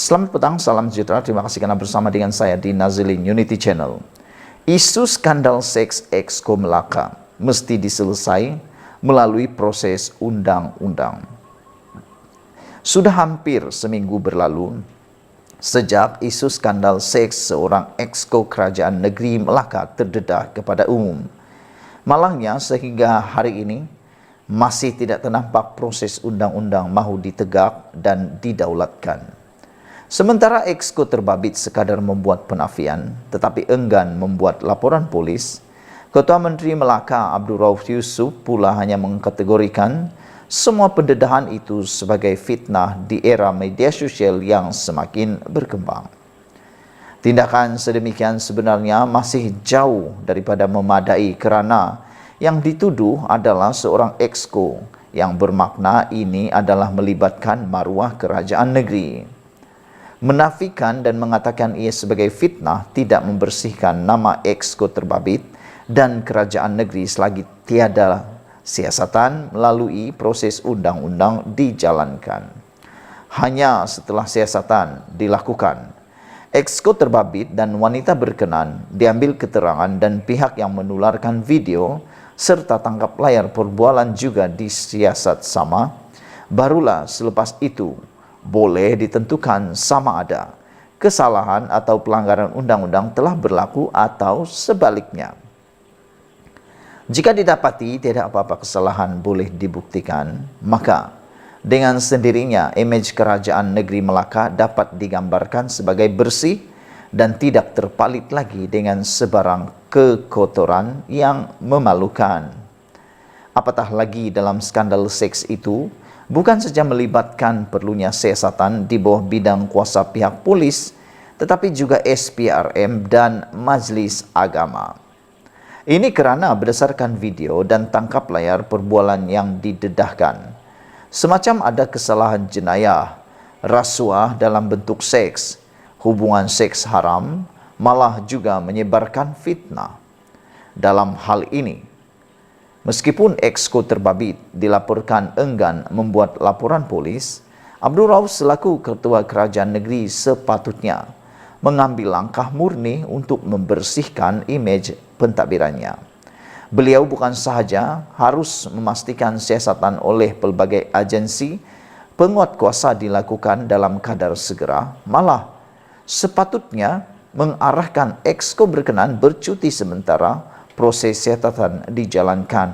Selamat petang, salam sejahtera. Terima kasih karena bersama dengan saya di Nazilin Unity Channel. Isu skandal seks Exco Melaka mesti diselesaikan melalui proses undang-undang. Sudah hampir seminggu berlalu sejak isu skandal seks seorang Exco Kerajaan Negeri Melaka terdedah kepada umum. Malangnya sehingga hari ini masih tidak ternampak proses undang-undang mahu ditegak dan didaulatkan. Sementara Exco terbabit sekadar membuat penafian tetapi enggan membuat laporan polis, Ketua Menteri Melaka Abdul Rauf Yusuf pula hanya mengkategorikan semua pendedahan itu sebagai fitnah di era media sosial yang semakin berkembang. Tindakan sedemikian sebenarnya masih jauh daripada memadai kerana yang dituduh adalah seorang Exco yang bermakna ini adalah melibatkan maruah kerajaan negeri. Menafikan dan mengatakan ia sebagai fitnah tidak membersihkan nama Exco terbabit dan kerajaan negeri selagi tiada siasatan melalui proses undang-undang dijalankan. Hanya setelah siasatan dilakukan, Exco terbabit dan wanita berkenan diambil keterangan dan pihak yang menularkan video serta tangkap layar perbualan juga disiasat sama, barulah selepas itu boleh ditentukan sama ada kesalahan atau pelanggaran undang-undang telah berlaku atau sebaliknya. Jika didapati tidak apa-apa kesalahan boleh dibuktikan, maka dengan sendirinya imej kerajaan negeri Melaka dapat digambarkan sebagai bersih dan tidak terpalit lagi dengan sebarang kekotoran yang memalukan. Apatah lagi dalam skandal seks itu, bukan saja melibatkan perlunya siasatan di bawah bidang kuasa pihak polis, tetapi juga SPRM dan Majlis Agama. Ini kerana berdasarkan video dan tangkap layar perbualan yang didedahkan, semacam ada kesalahan jenayah, rasuah dalam bentuk seks, hubungan seks haram, malah juga menyebarkan fitnah. Dalam hal ini, meskipun Exco terbabit dilaporkan enggan membuat laporan polis, Abdul Rauf selaku Ketua Kerajaan Negeri sepatutnya mengambil langkah murni untuk membersihkan imej pentadbirannya. Beliau bukan sahaja harus memastikan siasatan oleh pelbagai agensi penguat kuasa dilakukan dalam kadar segera, malah sepatutnya mengarahkan Exco berkenan bercuti sementara proses siasatan dijalankan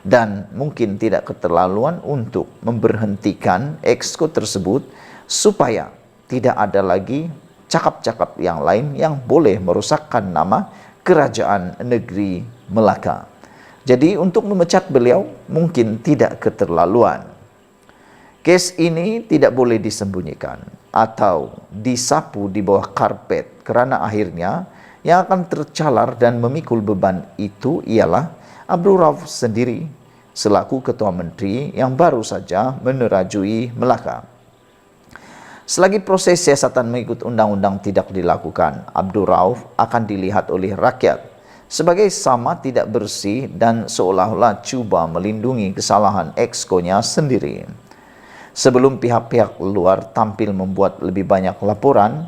dan mungkin tidak keterlaluan untuk memberhentikan Exco tersebut supaya tidak ada lagi cakap-cakap yang lain yang boleh merosakkan nama kerajaan negeri Melaka. Jadi untuk memecat beliau mungkin tidak keterlaluan. Kes ini tidak boleh disembunyikan atau disapu di bawah karpet kerana akhirnya yang akan tercalar dan memikul beban itu ialah Abdul Rauf sendiri selaku Ketua Menteri yang baru saja menerajui Melaka. Selagi proses siasatan mengikut undang-undang tidak dilakukan, Abdul Rauf akan dilihat oleh rakyat sebagai sama tidak bersih dan seolah-olah cuba melindungi kesalahan Exco-nya sendiri. Sebelum pihak-pihak luar tampil membuat lebih banyak laporan,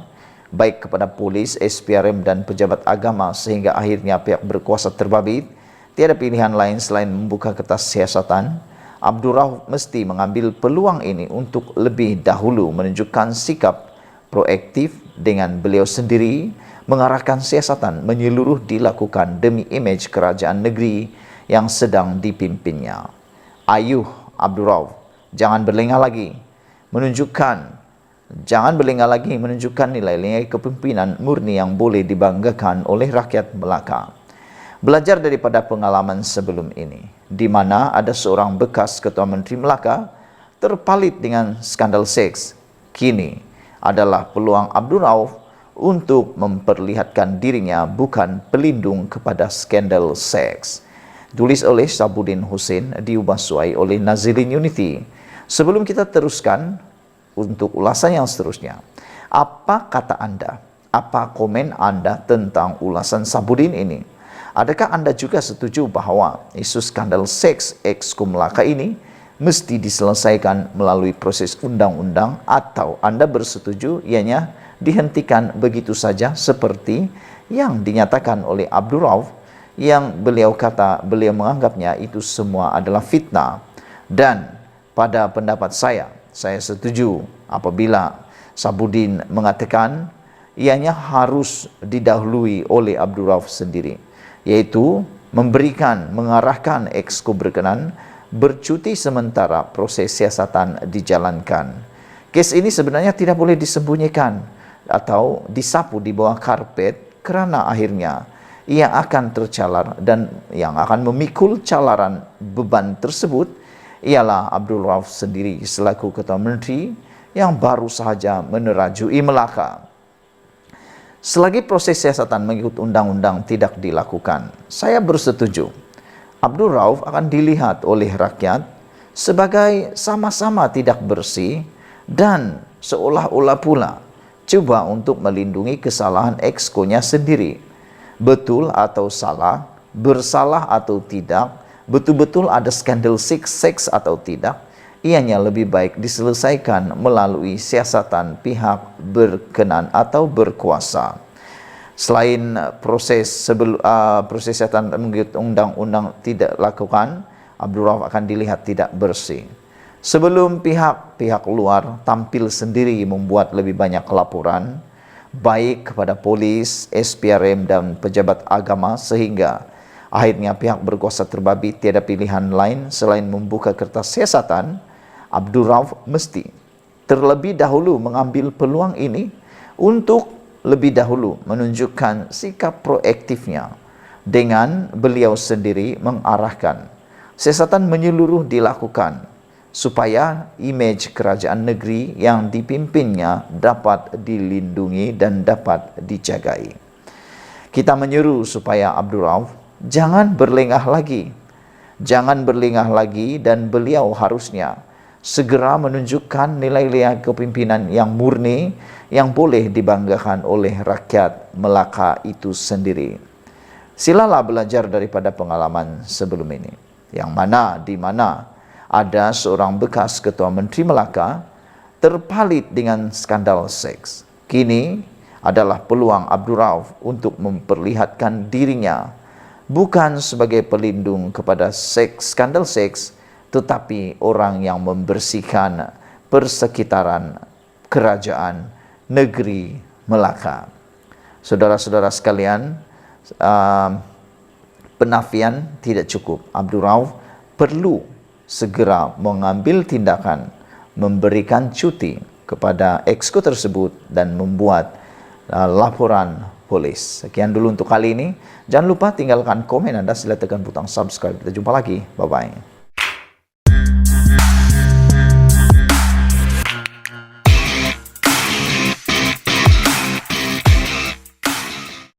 baik kepada polis, SPRM dan pejabat agama sehingga akhirnya pihak berkuasa terbabit, tiada pilihan lain selain membuka kertas siasatan. Abdul Rauf mesti mengambil peluang ini untuk lebih dahulu menunjukkan sikap proaktif dengan beliau sendiri mengarahkan siasatan menyeluruh dilakukan demi imej kerajaan negeri yang sedang dipimpinnya. Ayuh Abdul Rauf, jangan berlengah lagi menunjukkan nilai-nilai kepimpinan murni yang boleh dibanggakan oleh rakyat Melaka. Belajar daripada pengalaman sebelum ini, di mana ada seorang bekas Ketua Menteri Melaka terpalit dengan skandal seks. Kini adalah peluang Abdul Rauf untuk memperlihatkan dirinya bukan pelindung kepada skandal seks. Tulis oleh Sabudin Hussein, diubah suai oleh Nazilin Unity. Sebelum kita teruskan untuk ulasan yang seterusnya, apa kata Anda? Apa komen Anda tentang ulasan Sabudin ini? Adakah Anda juga setuju bahawa isu skandal seks Exco Melaka ini mesti diselesaikan melalui proses undang-undang, atau Anda bersetuju ianya dihentikan begitu saja seperti yang dinyatakan oleh Abdul Rauf, yang beliau menganggapnya itu semua adalah fitnah. Dan pada pendapat saya setuju apabila Sabudin mengatakan ianya harus didahului oleh Abdul Rauf sendiri, yaitu mengarahkan Exco berkenan bercuti sementara proses siasatan dijalankan. Kes ini sebenarnya tidak boleh disembunyikan atau disapu di bawah karpet, kerana akhirnya ia akan tercalar, dan yang akan memikul calaran beban tersebut ialah Abdul Rauf sendiri selaku Ketua Menteri yang baru sahaja menerajui Melaka. Selagi proses siasatan mengikut undang-undang tidak dilakukan, saya bersetuju Abdul Rauf akan dilihat oleh rakyat sebagai sama-sama tidak bersih dan seolah-olah pula coba untuk melindungi kesalahan Exco-nya sendiri. Betul atau salah, bersalah atau tidak, betul-betul ada skandal seks atau tidak, ianya lebih baik diselesaikan melalui siasatan pihak berkenan atau berkuasa. Selain proses siasatan mengikut undang-undang tidak lakukan, Abdul Rauf akan dilihat tidak bersih. Sebelum pihak luar tampil sendiri membuat lebih banyak laporan, baik kepada polis, SPRM dan pejabat agama, sehingga akhirnya pihak berkuasa terbabi tiada pilihan lain selain membuka kertas siasatan, Abdul Rauf mesti terlebih dahulu mengambil peluang ini untuk lebih dahulu menunjukkan sikap proaktifnya dengan beliau sendiri mengarahkan siasatan menyeluruh dilakukan supaya imej kerajaan negeri yang dipimpinnya dapat dilindungi dan dapat dijagai. Kita menyeru supaya Abdul Rauf jangan berlengah lagi, dan beliau harusnya segera menunjukkan nilai-nilai kepimpinan yang murni yang boleh dibanggakan oleh rakyat Melaka itu sendiri. Silalah belajar daripada pengalaman sebelum ini, di mana ada seorang bekas Ketua Menteri Melaka terpalit dengan skandal seks. Kini adalah peluang Abdul Rauf untuk memperlihatkan dirinya bukan sebagai pelindung kepada skandal seks, tetapi orang yang membersihkan persekitaran kerajaan negeri Melaka. Saudara-saudara sekalian, penafian tidak cukup. Abdul Rauf perlu segera mengambil tindakan, memberikan cuti kepada Exco tersebut dan membuat laporan polis. Sekian dulu untuk kali ini. Jangan lupa tinggalkan komen Anda, sila tekan butang subscribe. Kita jumpa lagi. Bye-bye.